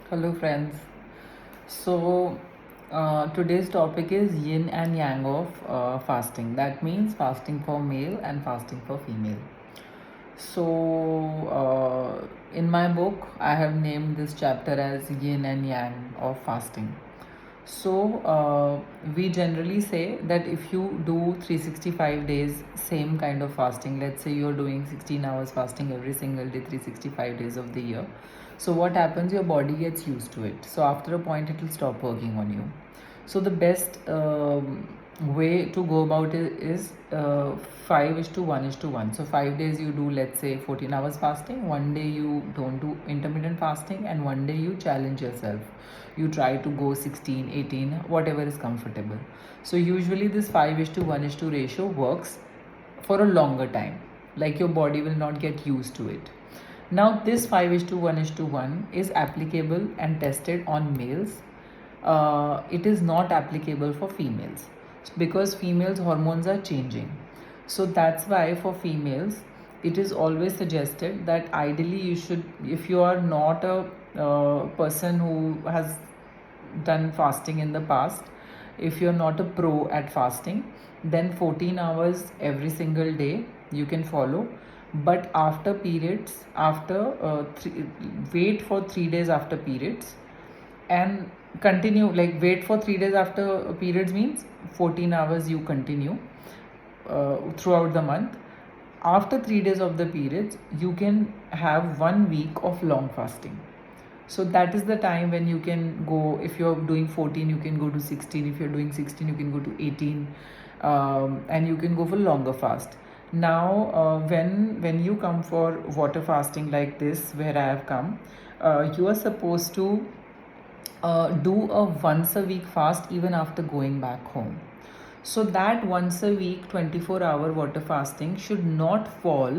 Hello, friends. Today's topic is yin and yang of fasting. That means fasting for male and fasting for female. In my book, I have named this chapter as yin and yang of fasting. We generally say that if you do 365 days, same kind of fasting, let's say you're doing 16 hours fasting every single day, 365 days of the year. So, what happens? Your body gets used to it. So, after a point, it will stop working on you. So, the best way to go about it is 5:1:1. So 5 days you do, let's say, 14 hours fasting, one day you don't do intermittent fasting, and one day you challenge yourself. You try to go 16, 18, whatever is comfortable. So usually this 5:1:2 ratio works for a longer time. Like your body will not get used to it. Now this 5:1:1 is applicable and tested on males. It is not applicable for females because females hormones are changing. So that's why for females it is always suggested that ideally you should, if you are not a person who has done fasting in the past, if you're not a pro at fasting, then 14 hours every single day you can follow. But after periods, wait for 3 days after periods and continue, like wait for 3 days after periods means 14 hours you continue throughout the month. After 3 days of the periods you can have 1 week of long fasting. So that is the time when you can go, if you're doing 14 you can go to 16, if you're doing 16 you can go to 18, and you can go for longer fast. Now when you come for water fasting like this where I have come, you are supposed to do a once a week fast even after going back home. So that once a week 24-hour water fasting should not fall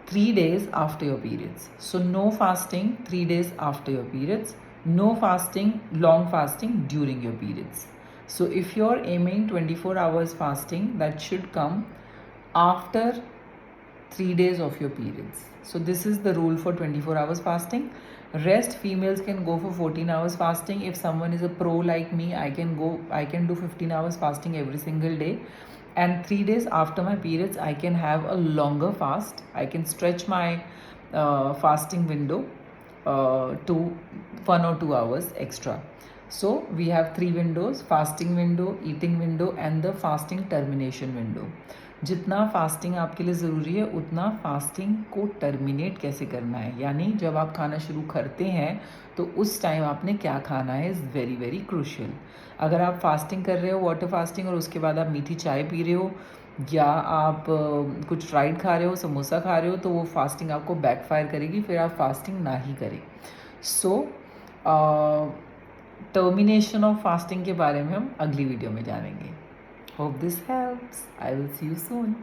3 days after your periods. So no fasting 3 days after your periods, no fasting, long fasting during your periods. So if you're aiming 24 hours fasting, that should come after 3 days of your periods. So this is the rule for 24 hours fasting. Rest females can go for 14 hours fasting. If someone is a pro like me, I can do 15 hours fasting every single day, and 3 days after my periods I can have a longer fast. I can stretch my fasting window to 1 or 2 hours extra. So we have 3 windows: fasting window, eating window and the fasting termination window. जितना fasting आपके लिए ज़रूरी है उतना fasting को terminate कैसे करना है, यानी जब आप खाना शुरू करते हैं तो उस टाइम आपने क्या खाना है इज़ वेरी वेरी क्रूशियल. अगर आप फास्टिंग कर रहे हो वाटर फास्टिंग और उसके बाद आप मीठी चाय पी रहे हो या आप कुछ फ्राइड खा रहे हो, समोसा खा रहे हो, तो वो फास्टिंग आपको बैकफायर करेगी, फिर आप फास्टिंग ना ही करें. सो टर्मिनेशन ऑफ फास्टिंग के बारे में हम अगली वीडियो में जानेंगे. Hope this helps. I will see you soon.